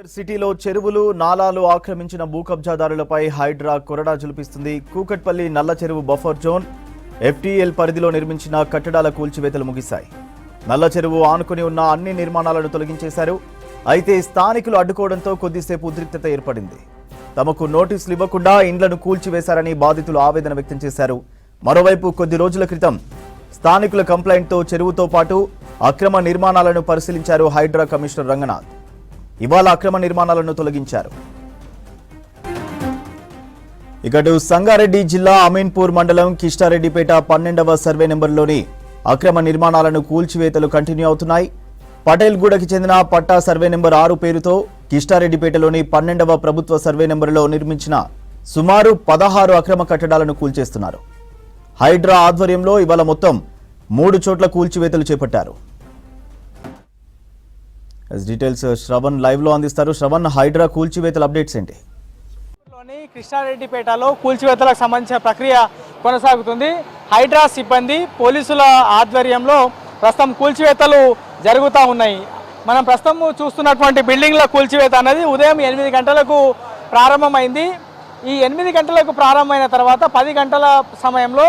సిటీలో చెరువులు నాలాలు ఆక్రమించిన భూ కబ్జాదారులపై హైడ్రా కొరడా జులిపిస్తుంది. కూకట్పల్లి నల్ల చెరువు బఫర్ జోన్ ఎఫ్టీఎల్ పరిధిలో నిర్మించిన కట్టడాల కూల్చివేతలు ముగిశాయి. నల్ల చెరువు ఆనుకుని ఉన్న అన్ని నిర్మాణాలను తొలగించేశారు. అయితే స్థానికులు అడ్డుకోవడంతో కొద్దిసేపు ఉద్రిక్తత ఏర్పడింది. తమకు నోటీసులు ఇవ్వకుండా ఇండ్లను కూల్చివేశారని బాధితులు ఆవేదన వ్యక్తం చేశారు. మరోవైపు కొద్ది రోజుల క్రితం స్థానికుల కంప్లైంట్తో చెరువుతో పాటు అక్రమ నిర్మాణాలను పరిశీలించారు హైడ్రా కమిషనర్ రంగనాథ్. ఇవాళ అక్రమ నిర్మాణాలను తొలగించారు. ఇకటు సంగారెడ్డి జిల్లా అమీన్పూర్ మండలం కిష్టారెడ్డిపేట 12వ సర్వే నెంబర్లోని అక్రమ నిర్మాణాలను కూల్చివేతలు కంటిన్యూ అవుతున్నాయి. పటేల్గూడకి చెందిన పట్టా సర్వే నెంబర్ 6 పేరుతో కిష్టారెడ్డిపేటలోని 12వ ప్రభుత్వ సర్వే నెంబర్లో నిర్మించిన సుమారు 16 అక్రమ కట్టడాలను కూల్చేస్తున్నారు. హైడ్రా ఆధ్వర్యంలో ఇవాళ మొత్తం 3 చోట్ల కూల్చివేతలు చేపట్టారు. డీటెయిల్స్ శ్రవణ్ లైవ్ లో అందిస్తారు. శ్రవణ్, హైడ్రా కూల్చివేతల అప్డేట్స్ ఏంటి? కృష్ణారెడ్డిపేటలో కూల్చివేతలకు సంబంధించిన ప్రక్రియ కొనసాగుతుంది. హైడ్రా సిబ్బంది పోలీసుల ఆధ్వర్యంలో ప్రస్తుతం కూల్చివేతలు జరుగుతూ ఉన్నాయి. మనం ప్రస్తుతం చూస్తున్నటువంటి బిల్డింగ్ల కూల్చివేత అనేది ఉదయం 8 గంటలకు ప్రారంభమైంది. ఈ 8 గంటలకు ప్రారంభమైన తర్వాత 10 గంటల సమయంలో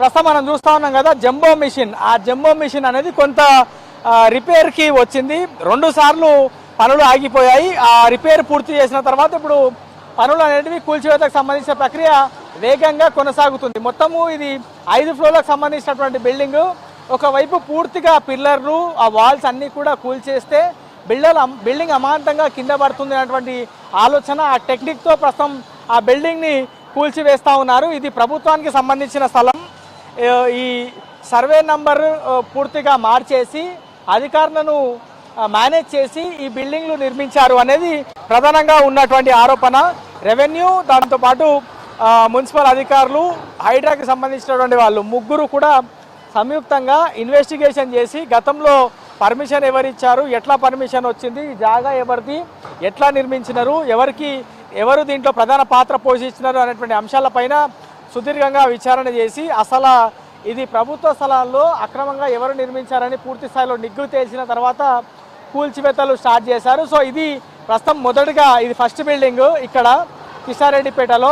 ప్రస్తుతం మనం చూస్తూ ఉన్నాం కదా జంబో మిషన్. ఆ జంబో మిషన్ అనేది కొంత రిపేర్కి వచ్చింది. 2 సార్లు పనులు ఆగిపోయాయి. ఆ రిపేర్ పూర్తి చేసిన తర్వాత ఇప్పుడు పనులు అనేటివి కూల్చివేతకు సంబంధించిన ప్రక్రియ వేగంగా కొనసాగుతుంది. మొత్తము ఇది 5 ఫ్లోర్లకు సంబంధించినటువంటి బిల్డింగ్. ఒకవైపు పూర్తిగా పిల్లర్లు ఆ వాల్స్ అన్నీ కూడా కూల్చేస్తే బిల్డింగ్ అమాంతంగా కింద పడుతుంది అనేటువంటి ఆలోచన, ఆ టెక్నిక్తో ప్రస్తుతం ఆ బిల్డింగ్ని కూల్చివేస్తూ ఉన్నారు. ఇది ప్రభుత్వానికి సంబంధించిన స్థలం. ఈ సర్వే నంబర్ పూర్తిగా మార్చేసి అధికారులను మేనేజ్ చేసి ఈ బిల్డింగ్లు నిర్మించారు అనేది ప్రధానంగా ఉన్నటువంటి ఆరోపణ. రెవెన్యూ, దాంతోపాటు మున్సిపల్ అధికారులు, హైడ్రాకి సంబంధించినటువంటి వాళ్ళు ముగ్గురు కూడా సంయుక్తంగా ఇన్వెస్టిగేషన్ చేసి గతంలో పర్మిషన్ ఎవరిచ్చారు, ఎట్లా పర్మిషన్ వచ్చింది, జాగా ఎవరిది, ఎట్లా నిర్మించినారు, ఎవరు దీంట్లో ప్రధాన పాత్ర పోషించినారు అనేటువంటి అంశాలపైన సుదీర్ఘంగా విచారణ చేసి అసలు ఇది ప్రభుత్వ స్థలాల్లో అక్రమంగా ఎవరు నిర్మించారని పూర్తి స్థాయిలో నిగ్గు తేల్చిన తర్వాత కూల్చివేతలు స్టార్ట్ చేశారు. సో ఇది ప్రస్తుతం మొదటిగా ఇది ఫస్ట్ బిల్డింగ్ ఇక్కడ కిష్టారెడ్డిపేటలో.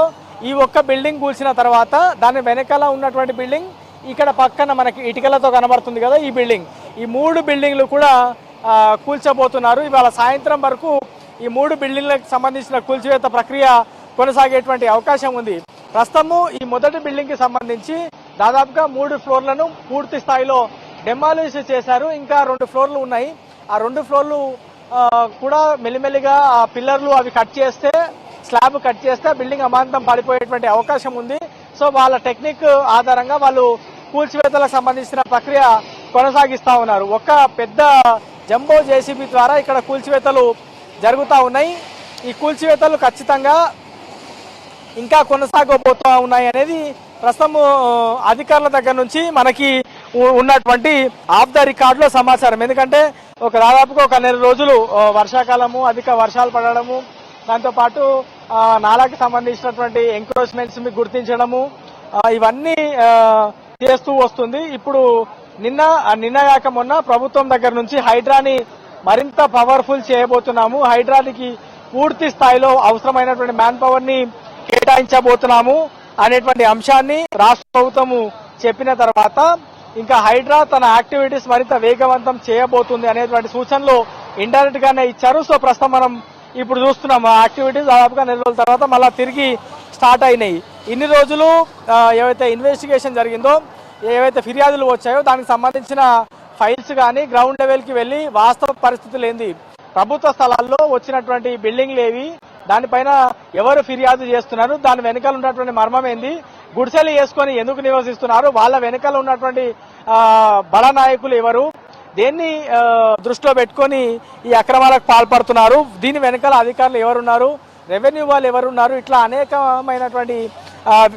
ఈ ఒక్క బిల్డింగ్ కూల్చిన తర్వాత దాని వెనకాల ఉన్నటువంటి బిల్డింగ్, ఇక్కడ పక్కన మనకి ఇటుకలతో కనబడుతుంది కదా ఈ బిల్డింగ్, ఈ 3 బిల్డింగ్లు కూడా కూల్చబోతున్నారు. ఇవాళ సాయంత్రం వరకు ఈ 3 బిల్డింగ్లకు సంబంధించిన కూల్చివేత ప్రక్రియ కొనసాగేటువంటి అవకాశం ఉంది. ప్రస్తుతము ఈ మొదటి బిల్డింగ్కి సంబంధించి దాదాపుగా 3 ఫ్లోర్లను పూర్తి స్థాయిలో డెమాలిష్ చేశారు. ఇంకా 2 ఫ్లోర్లు ఉన్నాయి. ఆ 2 ఫ్లోర్లు కూడా మెల్లిమెల్లిగా ఆ పిల్లర్లు అవి కట్ చేస్తే, స్లాబ్ కట్ చేస్తే బిల్డింగ్ అమాంతం పడిపోయేటువంటి అవకాశం ఉంది. సో వాళ్ళ టెక్నిక్ ఆధారంగా వాళ్ళు కూల్చివేతలకు సంబంధించిన ప్రక్రియ కొనసాగిస్తూ ఉన్నారు. ఒక పెద్ద జంబో జేసీబీ ద్వారా ఇక్కడ కూల్చివేతలు జరుగుతూ ఉన్నాయి. ఈ కూల్చివేతలు ఖచ్చితంగా ఇంకా కొనసాగబోతూ ఉన్నాయి అనేది ప్రస్తుతం అధికారుల దగ్గర నుంచి మనకి ఉన్నటువంటి ఆఫ్ ద రికార్డులో సమాచారం. ఎందుకంటే దాదాపుగా ఒక 1 నెల రోజులు వర్షాకాలము, అధిక వర్షాలు పడడము, దాంతోపాటు నాలాకి సంబంధించినటువంటి ఎంక్రోచ్మెంట్స్ గుర్తించడము, ఇవన్నీ చేస్తూ వస్తుంది. ఇప్పుడు నిన్న మొన్న ప్రభుత్వం దగ్గర నుంచి హైడ్రాని మరింత పవర్ఫుల్ చేయబోతున్నాము, హైడ్రానికి పూర్తి స్థాయిలో అవసరమైనటువంటి మ్యాన్ పవర్ ని కేటాయించబోతున్నాము అనేటువంటి అంశాన్ని రాష్ట్ర ప్రభుత్వము చెప్పిన తర్వాత ఇంకా హైడ్రా తన యాక్టివిటీస్ మరింత వేగవంతం చేయబోతుంది అనేటువంటి సూచనలు ఇండైరెక్ట్ గానే ఇచ్చారు. సో ప్రస్తుతం మనం ఇప్పుడు చూస్తున్నాం ఆ యాక్టివిటీస్ దాదాపుగా 1 నెల రోజుల తర్వాత మళ్ళా తిరిగి స్టార్ట్ అయినాయి. ఇన్ని రోజులు ఏవైతే ఇన్వెస్టిగేషన్ జరిగిందో, ఏవైతే ఫిర్యాదులు వచ్చాయో దానికి సంబంధించిన ఫైల్స్ కానీ గ్రౌండ్ లెవెల్కి వెళ్ళి వాస్తవ పరిస్థితులు ఏంది, ప్రభుత్వ స్థలాల్లో వచ్చినటువంటి బిల్డింగ్లు ఏవి, దానిపైన ఎవరు ఫిర్యాదు చేస్తున్నారు, దాని వెనకాల ఉన్నటువంటి మర్మం ఏంది, గుడిసెలు వేసుకొని ఎందుకు నివసిస్తున్నారు, వాళ్ళ వెనకాల ఉన్నటువంటి బల నాయకులు ఎవరు, దేన్ని దృష్టిలో పెట్టుకొని ఈ అక్రమాలకు పాల్పడుతున్నారు, దీని వెనకాల అధికారులు ఎవరున్నారు, రెవెన్యూ వాళ్ళు ఎవరున్నారు, ఇట్లా అనేకమైనటువంటి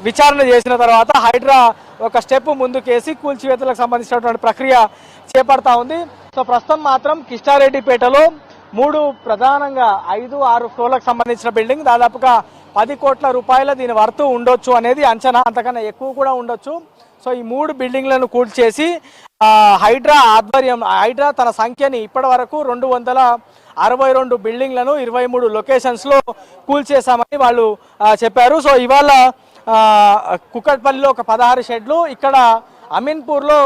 విచారణ చేసిన తర్వాత హైడ్రా ఒక స్టెప్ ముందుకేసి కూల్చివేతలకు సంబంధించినటువంటి ప్రక్రియ చేపడతా ఉంది. సో ప్రస్తుతం మాత్రం కిష్టారెడ్డిపేటలో 3 ప్రధానంగా 5-6 ఫ్లోర్లకు సంబంధించిన బిల్డింగ్, దాదాపుగా 10 కోట్ల రూపాయల దీని వర్తు ఉండొచ్చు అనేది అంచనా, అంతకన్నా ఎక్కువ కూడా ఉండొచ్చు. సో ఈ 3 బిల్డింగ్లను కూల్చేసి హైడ్రా ఆధ్వర్యం హైడ్రా తన సంఖ్యని ఇప్పటి వరకు 262 బిల్డింగ్లను 23 లొకేషన్స్లో కూల్చేశామని వాళ్ళు చెప్పారు. సో ఇవాళ కుక్కట్పల్లిలో ఒక 16 షెడ్లు, ఇక్కడ అమీన్పూర్లో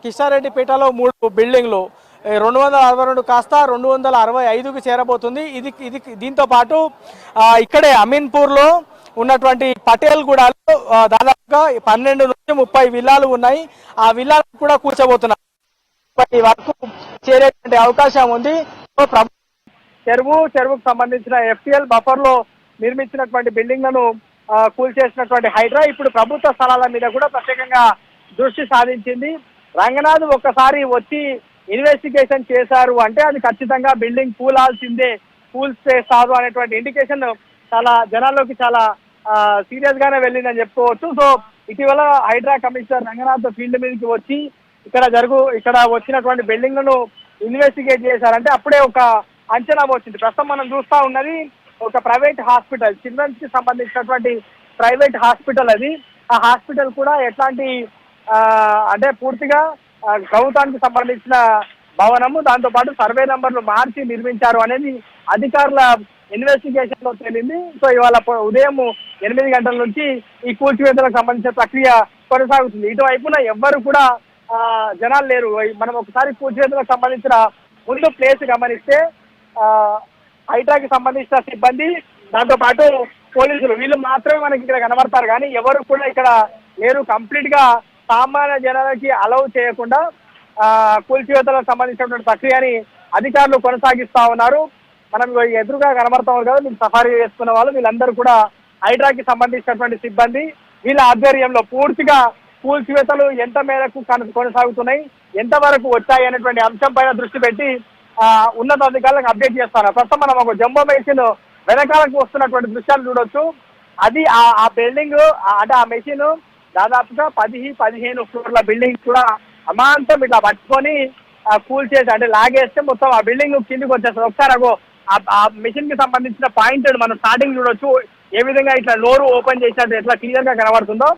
కిషారెడ్డిపేటలో 3 బిల్డింగ్లు 262 కాస్త 265కు చేరబోతుంది. ఇది దీంతో పాటు ఇక్కడే అమీన్పూర్లో ఉన్నటువంటి పటేల్గూడలో దాదాపుగా 12 నుంచి 30 విల్లాలు ఉన్నాయి. ఆ విల్లాలు కూడా కూర్చోబోతున్నారు. వరకు చేరేటువంటి అవకాశం ఉంది. చెరువుకు సంబంధించిన FTL బఫర్ లో నిర్మించినటువంటి బిల్డింగ్లను కూల్చేసినటువంటి హైడ్రా ఇప్పుడు ప్రభుత్వ స్థలాల మీద కూడా ప్రత్యేకంగా దృష్టి సాధించింది. రంగనాథ్ ఒక్కసారి వచ్చి ఇన్వెస్టిగేషన్ చేశారు అంటే అది ఖచ్చితంగా బిల్డింగ్ కూలాల్సిందే, కూల్చేస్తారు అనేటువంటి ఇండికేషన్ చాలా జనాల్లోకి చాలా సీరియస్ గానే వెళ్ళిందని చెప్పుకోవచ్చు. సో ఇటీవల హైడ్రా కమిషనర్ రంగనాథ్ ఫీల్డ్ మీదకి వచ్చి ఇక్కడ వచ్చినటువంటి బిల్డింగ్లను ఇన్వెస్టిగేట్ చేశారంటే అప్పుడే ఒక అంచనా వచ్చింది. ప్రస్తుతం మనం చూస్తా ఉన్నది ఒక ప్రైవేట్ హాస్పిటల్, చిల్డ్రన్స్ కి సంబంధించినటువంటి ప్రైవేట్ హాస్పిటల్ అది. ఆ హాస్పిటల్ కూడా ఎట్లాంటి అంటే పూర్తిగా ప్రభుత్వానికి సంబంధించిన భవనము, దాంతో పాటు సర్వే నంబర్లు మార్చి నిర్మించారు అనేది అధికారుల ఇన్వెస్టిగేషన్ లో తేలింది. సో ఇవాళ ఉదయం 8 గంటల నుంచి ఈ కూల్చివేతలకు సంబంధించిన ప్రక్రియ కొనసాగుతుంది. ఇటువైపున ఎవ్వరు కూడా జనాలు లేరు. మనం ఒకసారి కూల్చివేతలకు సంబంధించిన ముందు ప్లేస్ గమనిస్తే హైడ్రాకి సంబంధించిన సిబ్బంది, దాంతో పాటు పోలీసులు వీళ్ళు మాత్రమే మనకి ఇక్కడ కనబడతారు, కానీ ఎవరు కూడా ఇక్కడ లేరు. కంప్లీట్ గా సామాన్య జనాలకి అలౌ చేయకుండా కూల్చివేతలకు సంబంధించినటువంటి ప్రక్రియని అధికారులు కొనసాగిస్తా ఉన్నారు. మనం ఎదురుగా కనబడతాం కదా, మీరు సఫారీ చేసుకున్న వాళ్ళు వీళ్ళందరూ కూడా హైడ్రాకి సంబంధించినటువంటి సిబ్బంది. వీళ్ళ ఆధ్వర్యంలో పూర్తిగా కూల్చివేతలు ఎంత మేరకు కొనసాగుతున్నాయి, ఎంతవరకు వచ్చాయి అనేటువంటి అంశం పైన దృష్టి పెట్టి ఉన్నతాధికారులకు అప్డేట్ చేస్తారు. ప్రస్తుతం మనం ఒక జంబో మెషిన్ వెనకాలకు వస్తున్నటువంటి దృశ్యాలు చూడొచ్చు. అది ఆ బిల్డింగ్ అంటే ఆ మెషిన్ దాదాపుగా 10-15 ఫ్లోర్ల బిల్డింగ్ కూడా అమాంతం ఇట్లా పట్టుకొని కూల్చేసి అంటే లాగేస్తే మొత్తం ఆ బిల్డింగ్ కిందికి వచ్చేస్తుంది. ఒకసారి ఆ మెషిన్ కి సంబంధించిన పాయింట్ మనం స్టార్టింగ్ చూడొచ్చు, ఏ విధంగా ఇట్లా డోర్ ఓపెన్ చేసినట్టు ఎట్లా క్లియర్ గా కనబడుతుందో.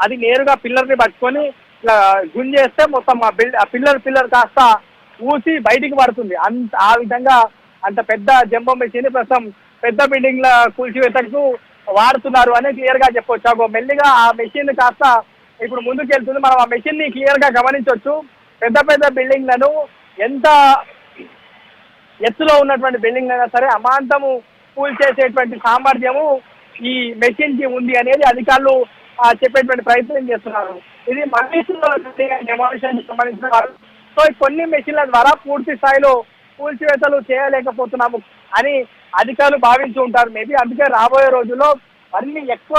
అది నేరుగా పిల్లర్ ని పట్టుకొని ఇట్లా గుంజేస్తే మొత్తం ఆ పిల్లర్ కాస్త ఊసి బయటికి పడుతుంది. ఆ విధంగా అంత పెద్ద జంబో మెషిన్ ప్రస్తుతం పెద్ద బిల్డింగ్ల కూల్చివేతకు వాడుతున్నారు అని క్లియర్ గా చెప్పొచ్చు. మెల్లిగా ఆ మెషిన్ కాస్త ఇప్పుడు ముందుకు వెళ్తుంది. మనం ఆ మెషిన్ ని క్లియర్ గా గమనించవచ్చు. పెద్ద బిల్డింగ్లను ఎంత ఎత్తులో ఉన్నటువంటి బిల్డింగ్ అయినా సరే అమాంతము కూల్చేసేటువంటి సామర్థ్యము ఈ మెషిన్ కి ఉంది అనేది అధికారులు చెప్పేటువంటి ప్రయత్నం చేస్తున్నారు. ఇది మనుషుల్లో డెమాలిషన్ సంబంధించిన వారు. సో కొన్ని మెషిన్ల ద్వారా పూర్తి స్థాయిలో కూల్చివేతలు చేయలేకపోతున్నాము అని అధికారులు భావించి ఉంటారు మేబీ. అందుకే రాబోయే రోజుల్లో మరిన్ని ఎక్కువ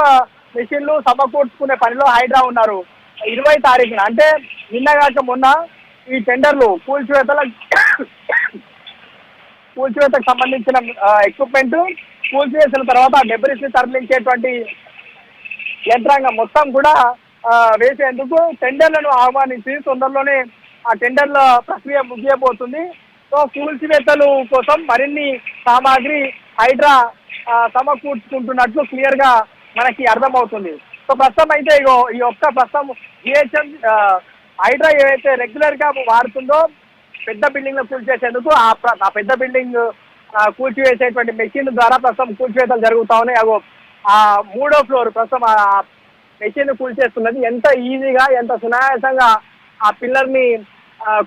మెషిన్లు సమకూర్చుకునే పనిలో హైడ్రా ఉన్నారు. 20 తారీఖున అంటే నిన్నగాక మొన్న ఈ టెండర్లు కూల్చివేతకు సంబంధించిన ఎక్విప్మెంట్ కూల్చివేసిన తర్వాత డెబ్రిస్ ని తరలించేటువంటి యంత్రాంగం మొత్తం కూడా వేసేందుకు టెండర్లను ఆహ్వానించి తొందరలోనే ఆ టెండర్ల ప్రక్రియ ముగియబోతుంది. సో కూల్చివేతలు కోసం మరిన్ని సామాగ్రి హైడ్రా సమకూర్చుకుంటున్నట్లు క్లియర్ గా మనకి అర్థమవుతుంది. సో ప్రస్తుతం అయితే ఈ ఒక్క ప్రస్తుతం GHM హైడ్రా ఏవైతే రెగ్యులర్ గా వాడుతుందో పెద్ద బిల్డింగ్ లో కూల్చేసేందుకు ఆ పెద్ద బిల్డింగ్ కూల్చివేసేటువంటి మెషిన్ ద్వారా ప్రస్తుతం కూల్చివేతలు జరుగుతా ఉన్నాయి. ఆ 3వ ఫ్లోర్ ప్రస్తుతం ఆ మెషిన్ కూల్చేస్తున్నది. ఎంత ఈజీగా ఎంత సునాయాసంగా ఆ పిల్లర్ ని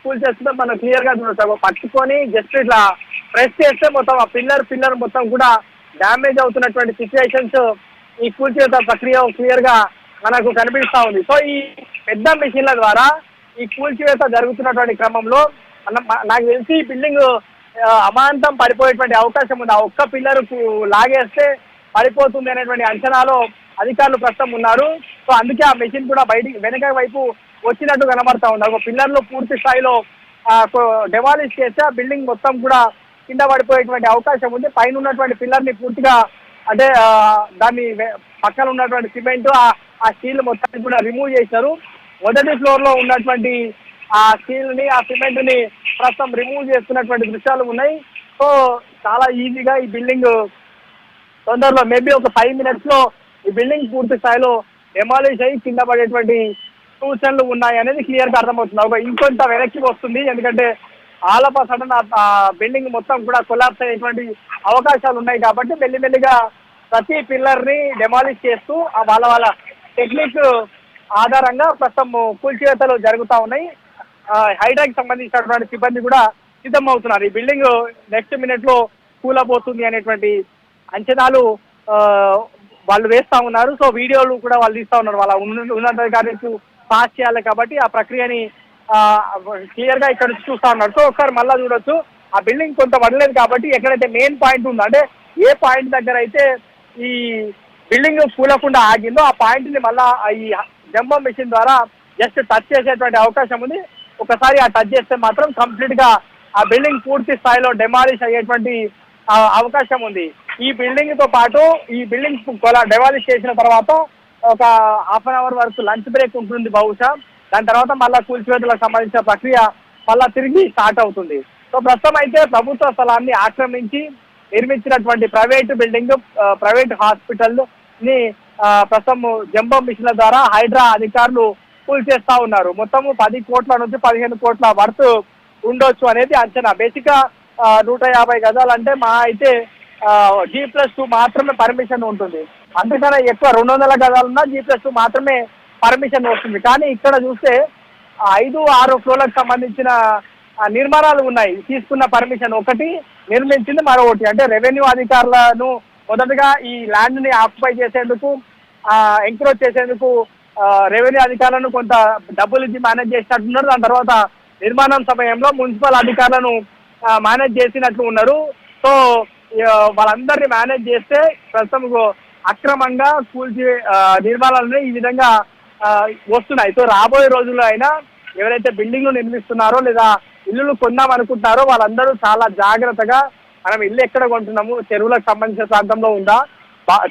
కూల్చేస్తుందో మనం క్లియర్ గా చూడొచ్చు. పట్టుకొని జస్ట్ ఇట్లా ప్రెస్ చేస్తే మొత్తం ఆ పిల్లర్ మొత్తం కూడా డ్యామేజ్ అవుతున్నటువంటి సిచ్యువేషన్స్ ఈ కూల్చివేత ప్రక్రియ క్లియర్ గా మనకు కనిపిస్తా ఉంది. సో ఈ పెద్ద మెషిన్ల ద్వారా ఈ కూల్చివేత జరుగుతున్నటువంటి క్రమంలో నాకు తెలిసి ఈ బిల్డింగ్ అమాంతం పడిపోయేటువంటి అవకాశం ఉంది. ఆ ఒక్క పిల్లర్ లాగేస్తే పడిపోతుంది అనేటువంటి అంచనాలో అధికారులు ప్రస్తుతం ఉన్నారు. సో అందుకే ఆ మెషిన్ కూడా వెనక వైపు వచ్చినట్టు కనబడతా ఉంది. ఒక పిల్లర్లు పూర్తి స్థాయిలో డెమాలిష్ చేస్తే ఆ బిల్డింగ్ మొత్తం కూడా కింద పడిపోయేటువంటి అవకాశం ఉంది. పైన ఉన్నటువంటి పిల్లర్ ని పూర్తిగా అంటే దాన్ని పక్కన ఉన్నటువంటి సిమెంట్ ఆ స్టీల్ మొత్తాన్ని కూడా రిమూవ్ చేశారు. మొదటి ఫ్లోర్ లో ఉన్నటువంటి ఆ స్టీల్ ని ఆ సిమెంట్ ని ప్రస్తుతం రిమూవ్ చేస్తున్నటువంటి దృశ్యాలు ఉన్నాయి. సో చాలా ఈజీగా ఈ బిల్డింగ్ తొందరలో మేబీ ఒక 5 minutes లో ఈ బిల్డింగ్ పూర్తి స్థాయిలో డెమాలిష్ అయ్యి కింద పడేటువంటి సూచనలు ఉన్నాయి అనేది క్లియర్ గా అర్థమవుతుంది. ఒక ఇంకొంత వెనక్కి వస్తుంది, ఎందుకంటే ఆల్ ఆఫ్ సడన్ ఆ బిల్డింగ్ మొత్తం కూడా కొలాప్స్ అయ్యేటువంటి అవకాశాలు ఉన్నాయి. కాబట్టి మెల్లిమెల్లిగా ప్రతి పిల్లర్ ని డెమాలిష్ చేస్తూ వాళ్ళ టెక్నిక్ ఆధారంగా ప్రస్తుతం కూల్చివేతలు జరుగుతూ ఉన్నాయి. హైడ్రాకి సంబంధించినటువంటి సిబ్బంది కూడా సిద్ధమవుతున్నారు. ఈ బిల్డింగ్ నెక్స్ట్ మినిట్ లో కూలబోతుంది అనేటువంటి అంచనాలు వాళ్ళు వేస్తా ఉన్నారు. సో వీడియోలు కూడా వాళ్ళు తీస్తా ఉన్నారు. వాళ్ళ ఉన్నతాధికారులకు పాస్ చేయాలి కాబట్టి ఆ ప్రక్రియని క్లియర్ గా ఇక్కడ నుంచి చూస్తా ఉన్నారు. సో ఒకసారి మళ్ళా చూడొచ్చు, ఆ బిల్డింగ్ కొంత పడలేదు కాబట్టి ఎక్కడైతే మెయిన్ పాయింట్ ఉందో, అంటే ఏ పాయింట్ దగ్గర అయితే ఈ బిల్డింగ్ కూలకుండా ఆగిందో ఆ పాయింట్ ని మళ్ళా ఈ జంబో మిషన్ ద్వారా జస్ట్ టచ్ చేసేటువంటి అవకాశం ఉంది. ఒకసారి ఆ టచ్ చేస్తే మాత్రం కంప్లీట్ గా ఆ బిల్డింగ్ పూర్తి స్థాయిలో డెమాలిష్ అయ్యేటువంటి అవకాశం ఉంది. ఈ బిల్డింగ్ తో పాటు ఈ బిల్డింగ్ డెమాలిష్ చేసిన తర్వాత ఒక హాఫ్ అన్ అవర్ వరకు లంచ్ బ్రేక్ ఉంటుంది బహుశా. దాని తర్వాత మళ్ళా కూల్చివేతలకు సంబంధించిన ప్రక్రియ మళ్ళా తిరిగి స్టార్ట్ అవుతుంది. సో ప్రస్తుతం అయితే ప్రభుత్వ స్థలాన్ని ఆక్రమించి నిర్మించినటువంటి ప్రైవేట్ బిల్డింగ్, ప్రైవేట్ హాస్పిటల్ ని ప్రస్తుతం జంబో మిషన్ల ద్వారా హైడ్రా అధికారులు కూల్చేస్తా ఉన్నారు. మొత్తము 10 కోట్ల నుంచి 15 కోట్ల వర్త్ ఉండొచ్చు అనేది అంచనా. బేసిక్ గా 150 గజాలంటే మా అయితే G+2 మాత్రమే పర్మిషన్ ఉంటుంది. అందుకనే ఎక్కువ 200 గజాలున్నా G+2 మాత్రమే పర్మిషన్ వస్తుంది. కానీ ఇక్కడ చూస్తే 5-6 ఫ్లోర్లకు సంబంధించిన నిర్మాణాలు ఉన్నాయి. తీసుకున్న పర్మిషన్ ఒకటి, నిర్మించింది మరొకటి. అంటే రెవెన్యూ అధికారులను మొదటగా ఈ ల్యాండ్ ని ఆక్యుపై చేసేందుకు, ఎంక్రోచ్ చేసేందుకు రెవెన్యూ అధికారులను కొంత డబ్బులు ఇచ్చి మేనేజ్ చేసినట్టున్నారు. దాని తర్వాత నిర్మాణం సమయంలో మున్సిపల్ అధికారులను మేనేజ్ చేసినట్లు ఉన్నారు. సో వాళ్ళందరినీ మేనేజ్ చేస్తే ప్రస్తుతం అక్రమంగా నిర్మాణాలను ఈ విధంగా వస్తున్నాయి. సో రాబోయే రోజుల్లో అయినా ఎవరైతే బిల్డింగ్లు నిర్మిస్తున్నారో లేదా ఇల్లులు కొందాం అనుకుంటున్నారో వాళ్ళందరూ చాలా జాగ్రత్తగా, మనం ఇల్లు ఎక్కడ కొంటున్నాము, చెరువులకు సంబంధించిన ప్రాంతంలో ఉందా,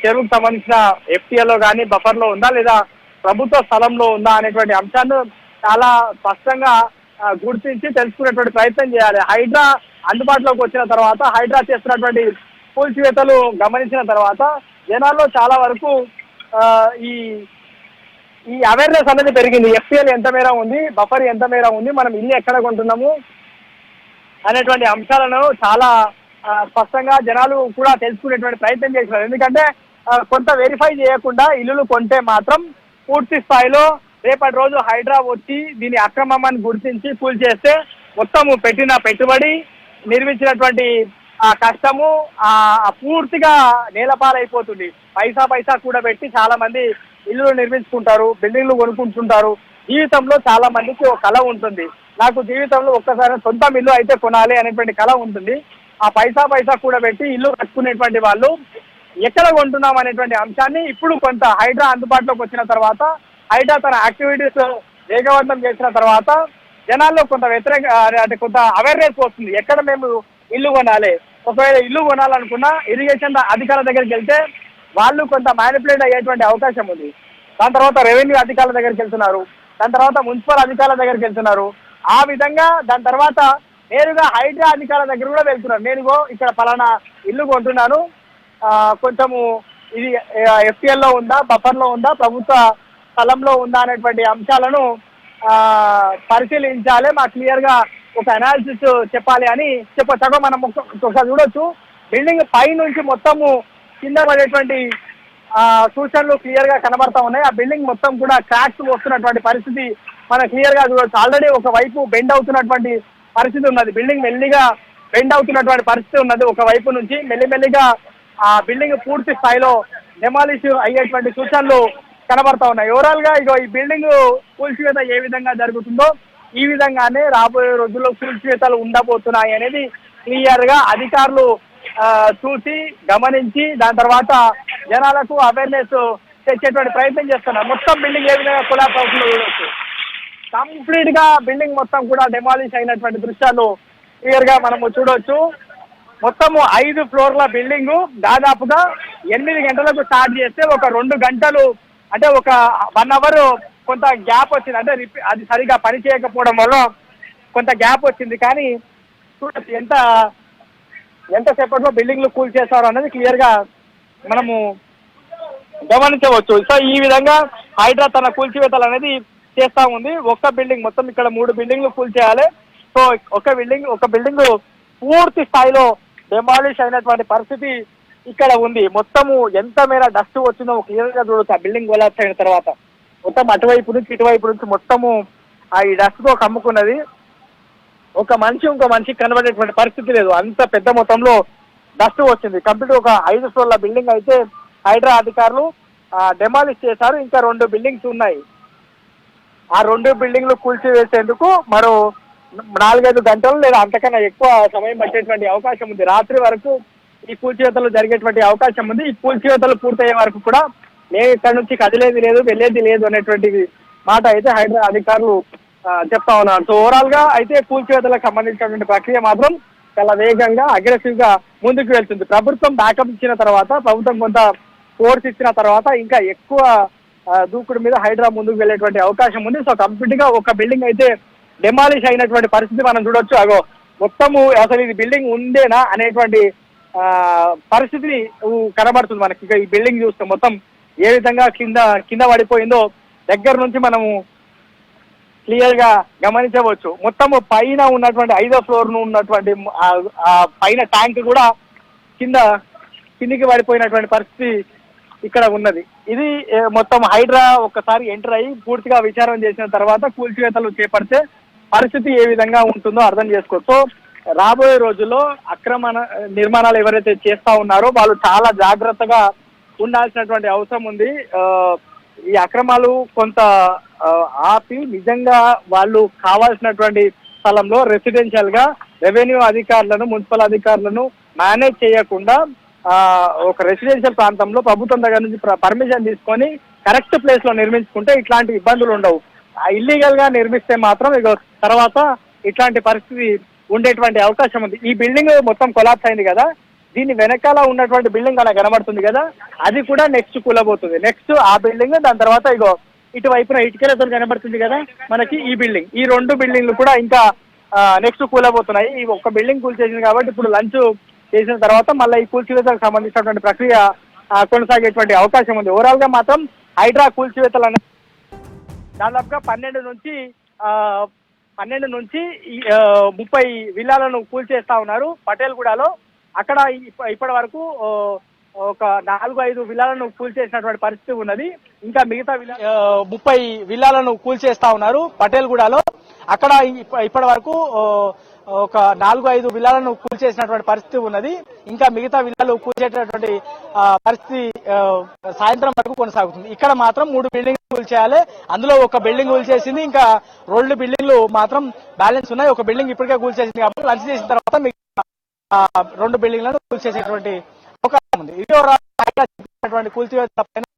చెరువుకు సంబంధించిన FTL కానీ బఫర్లో ఉందా, లేదా ప్రభుత్వ స్థలంలో ఉందా అనేటువంటి అంశాన్ని చాలా స్పష్టంగా గుర్తించి తెలుసుకునేటువంటి ప్రయత్నం చేయాలి. హైడ్రా అందుబాటులోకి వచ్చిన తర్వాత, హైడ్రా చేస్తున్నటువంటి కూల్చివేతలు గమనించిన తర్వాత జనాల్లో చాలా వరకు ఈ అవేర్నెస్ అనేది పెరిగింది. FTL ఎంత మేర ఉంది, బఫర్ ఎంత మేర ఉంది, మనం ఇల్లు ఎక్కడ కొంటున్నాము అనేటువంటి అంశాలను చాలా స్పష్టంగా జనాలు కూడా తెలుసుకునేటువంటి ప్రయత్నం చేస్తున్నారు. ఎందుకంటే కొంత వెరిఫై చేయకుండా ఇల్లులు కొంటే మాత్రం పూర్తి స్థాయిలో రేపటి రోజు హైడ్రా వచ్చి దీని అక్రమాన్ని గుర్తించి కూల్చేస్తే మొత్తము పెట్టిన పెట్టుబడి, నిర్మించినటువంటి కష్టము పూర్తిగా నేలపాలైపోతుంది. పైసా కూడా పెట్టి చాలా మంది ఇల్లు నిర్మించుకుంటారు, బిల్డింగ్లు కొనుక్కుంటుంటారు. జీవితంలో చాలా మందికి ఒక కళ ఉంటుంది, నాకు జీవితంలో ఒక్కసారి సొంతం ఇల్లు అయితే కొనాలి అనేటువంటి కళ ఉంటుంది. ఆ పైసా కూడా పెట్టి ఇల్లు కట్టుకునేటువంటి వాళ్ళు ఎక్కడ కొంటున్నాం అనేటువంటి అంశాన్ని ఇప్పుడు కొంత హైడ్రా అందుబాటులోకి వచ్చిన తర్వాత, హైడ్రా తన యాక్టివిటీస్ వేగవంతం చేసిన తర్వాత జనాల్లో కొంత అంటే కొంత అవేర్నెస్ వస్తుంది. ఎక్కడ మేము ఇల్లు కొనాలి, ఒకవేళ ఇల్లు కొనాలనుకున్నా ఇరిగేషన్ అధికారుల దగ్గరికి వెళ్తే వాళ్ళు కొంత మ్యానిపులేట్ అయ్యేటువంటి అవకాశం ఉంది. దాని తర్వాత రెవెన్యూ అధికారుల దగ్గరికి వెళ్తున్నారు, దాని తర్వాత మున్సిపల్ అధికారుల దగ్గరికి వెళ్తున్నారు. ఆ విధంగా దాని తర్వాత నేరుగా హైడ్రా అధికారుల దగ్గర కూడా వెళ్తున్నారు. నేను ఇక్కడ పలానా ఇల్లు కొంటున్నాను, కొంచెము ఇది FTL ఉందా, బఫర్లో ఉందా, ప్రభుత్వ స్థలంలో ఉందా అనేటువంటి అంశాలను పరిశీలించాలి, మాకు క్లియర్గా ఒక అనాలిసిస్ చెప్పాలి అని చెప్పొచ్చు. మనం ఒకసారి చూడొచ్చు, బిల్డింగ్ పై నుంచి మొత్తము కింద పడేటువంటి సూచనలు క్లియర్గా కనబడతా ఉన్నాయి. ఆ బిల్డింగ్ మొత్తం కూడా క్రాక్స్ వస్తున్నటువంటి పరిస్థితి మనం క్లియర్గా చూడొచ్చు. ఆల్రెడీ ఒకవైపు బెండ్ అవుతున్నటువంటి పరిస్థితి ఉన్నది, బిల్డింగ్ మెల్లిగా బెండ్ అవుతున్నటువంటి పరిస్థితి ఉన్నది. ఒకవైపు నుంచి మెల్లిమెల్లిగా ఆ బిల్డింగ్ పూర్తి స్థాయిలో డెమాలిష్ అయ్యేటువంటి సూచనలు కనబడతా ఉన్నాయి. ఓవరాల్ గా ఈ బిల్డింగ్ కూల్చివేత ఏ విధంగా జరుగుతుందో ఈ విధంగానే రాబోయే రోజుల్లో కూల్చివేతలు ఉండబోతున్నాయి అనేది క్లియర్ గా అధికారులు చూసి గమనించి దాని తర్వాత జనాలకు అవేర్నెస్ తెచ్చేటువంటి ప్రయత్నం చేస్తున్నారు. మొత్తం బిల్డింగ్ ఏ విధంగా కొలాప్స్ అవుతుందో చూడొచ్చు. కంప్లీట్ గా బిల్డింగ్ మొత్తం కూడా డెమాలిష్ అయినటువంటి దృశ్యాలు క్లియర్ గా మనము చూడొచ్చు. మొత్తము 5 ఫ్లోర్ల బిల్డింగ్ దాదాపుగా 8 గంటలకు స్టార్ట్ చేస్తే ఒక 2 గంటలు, అంటే ఒక 1 అవర్ కొంత గ్యాప్ వచ్చింది. అంటే అది సరిగా పని చేయకపోవడం వల్ల కొంత గ్యాప్ వచ్చింది. కానీ చూడొచ్చు ఎంతసేపట్లో బిల్డింగ్లు కూల్ చేస్తారు అనేది క్లియర్ గా మనము గమనించవచ్చు. సో ఈ విధంగా హైడ్రా తన కూల్చివేతలు అనేది చేస్తా ఉంది. ఒక్క బిల్డింగ్ మొత్తం ఇక్కడ 3 బిల్డింగ్లు కూల్చేయాలి. సో ఒక బిల్డింగ్ పూర్తి స్థాయిలో డెమాలిష్ అయినటువంటి పరిస్థితి ఇక్కడ ఉంది. మొత్తము ఎంత మేర డస్ట్ వచ్చిందో క్లియర్ గా చూడొచ్చు. ఆ బిల్డింగ్ కొలాప్స్ అయిన తర్వాత మొత్తం అటువైపు నుంచి ఇటువైపు నుంచి మొత్తము ఈ డస్ట్ తో కమ్ముకున్నది. ఒక మనిషి ఇంకో మనిషికి కనబడేటువంటి పరిస్థితి లేదు, అంత పెద్ద మొత్తంలో డస్ట్ వచ్చింది. కంప్లీట్ ఒక 5 ఫ్లోర్ల బిల్డింగ్ అయితే హైడ్రా అధికారులు డెమాలిష్ చేశారు. ఇంకా 2 బిల్డింగ్స్ ఉన్నాయి. ఆ 2 బిల్డింగ్లు కూల్చివేసేందుకు మరో 4-5 గంటలు లేదా అంతకన్నా ఎక్కువ సమయం పట్టేటువంటి అవకాశం ఉంది. రాత్రి వరకు ఈ కూల్చివేతలు జరిగేటువంటి అవకాశం ఉంది. ఈ కూల్చివేతలు పూర్తయ్యే వరకు కూడా నేను ఇక్కడ నుంచి కదిలేది లేదు, వెళ్ళేది లేదు అనేటువంటి మాట అయితే హైడ్రా అధికారులు చెప్తా ఉన్నారు. సో ఓవరాల్ గా అయితే కూల్చివేతలకు సంబంధించినటువంటి ప్రక్రియ మాత్రం చాలా వేగంగా అగ్రెసివ్ గా ముందుకు వెళ్తుంది. ప్రభుత్వం బ్యాకప్ ఇచ్చిన తర్వాత, ప్రభుత్వం కొంత ఫోర్స్ ఇచ్చిన తర్వాత ఇంకా ఎక్కువ దూకుడు మీద హైడ్రా ముందుకు వెళ్ళేటువంటి అవకాశం ఉంది. సో కంప్లీట్ గా ఒక బిల్డింగ్ అయితే డెమాలిష్ అయినటువంటి పరిస్థితి మనం చూడొచ్చు. అగో మొత్తము అసలు ఇది బిల్డింగ్ ఉందేనా అనేటువంటి పరిస్థితి కనబడుతుంది మనకి. ఇక ఈ బిల్డింగ్ చూస్తే మొత్తం ఏ విధంగా కింద పడిపోయిందో దగ్గర నుంచి మనము క్లియర్ గా గమనించవచ్చు. మొత్తము పైన ఉన్నటువంటి 5వ ఫ్లోర్ ను ఉన్నటువంటి ఆ పైన ట్యాంక్ కూడా కిందికి పడిపోయినటువంటి పరిస్థితి ఇక్కడ ఉన్నది. ఇది మొత్తం హైడ్రా ఒక్కసారి ఎంటర్ అయ్యి పూర్తిగా విచారణ చేసిన తర్వాత కూల్చివేతలు చేపడితే పరిస్థితి ఏ విధంగా ఉంటుందో అర్థం చేసుకోవచ్చు. సో రాబోయే రోజుల్లో అక్రమ నిర్మాణాలు ఎవరైతే చేస్తా ఉన్నారో వాళ్ళు చాలా జాగ్రత్తగా ఉండాల్సినటువంటి అవసరం ఉంది. ఈ అక్రమాలు కొంత ఆపి నిజంగా వాళ్ళు కావాల్సినటువంటి స్థలంలో రెసిడెన్షియల్ గా రెవెన్యూ అధికారులను, మున్సిపల్ అధికారులను మేనేజ్ చేయకుండా ఒక రెసిడెన్షియల్ ప్రాంతంలో ప్రభుత్వం దగ్గర నుంచి పర్మిషన్ తీసుకొని కరెక్ట్ ప్లేస్ లో నిర్మించుకుంటే ఇట్లాంటి ఇబ్బందులు ఉండవు. ఇల్లీగల్ గా నిర్మిస్తే మాత్రం ఇక తర్వాత ఇట్లాంటి పరిస్థితి ఉండేటువంటి అవకాశం ఉంది. ఈ బిల్డింగ్ మొత్తం కొలాప్స్ అయింది కదా, దీని వెనకాల ఉన్నటువంటి బిల్డింగ్ అలా కనబడుతుంది కదా, అది కూడా నెక్స్ట్ కూలబోతుంది. నెక్స్ట్ ఆ బిల్డింగ్, దాని తర్వాత ఇగో ఇటువైపున ఇటుకలతో కనబడుతుంది కదా మనకి ఈ బిల్డింగ్. ఈ 2 బిల్డింగ్లు కూడా ఇంకా నెక్స్ట్ కూలబోతున్నాయి. ఈ ఒక్క బిల్డింగ్ కూల్చేసింది కాబట్టి ఇప్పుడు లంచ్ చేసిన తర్వాత మళ్ళీ ఈ కూల్చివేతలకు సంబంధించినటువంటి ప్రక్రియ కొనసాగేటువంటి అవకాశం ఉంది. ఓవరాల్ గా మాత్రం హైడ్రా కూల్చివేతలు అనేది దాదాపుగా 12 నుంచి 30 విల్లాలను కూల్చేస్తా ఉన్నారు పటేల్గూడలో. అక్కడ ఇప్పటి వరకు ఒక 4-5 విల్లాలను కూల్చేసినటువంటి పరిస్థితి ఉన్నది. ఇంకా మిగతా 30 విల్లాలను కూల్చేస్తా ఉన్నారు పటేల్గూడలో. అక్కడ ఇప్పటి వరకు ఒక 4-5 విల్లాలను కూల్చేసినటువంటి పరిస్థితి ఉన్నది. ఇంకా మిగతా విల్లాలు కూల్చేటటువంటి పరిస్థితి సాయంత్రం వరకు కొనసాగుతుంది. ఇక్కడ మాత్రం 3 బిల్డింగ్లు కూల్చేయాలి. అందులో ఒక బిల్డింగ్ కూల్చేసింది, ఇంకా 2 బిల్డింగ్లు మాత్రం బ్యాలెన్స్ ఉన్నాయి. ఒక బిల్డింగ్ ఇప్పటికే కూల్చేసింది కాబట్టి లంచ్ చేసిన తర్వాత మిగతా 2 బిల్డింగ్లను కూల్చేసేటువంటి అవకాశం ఉంది. ఇది కూల్చివేత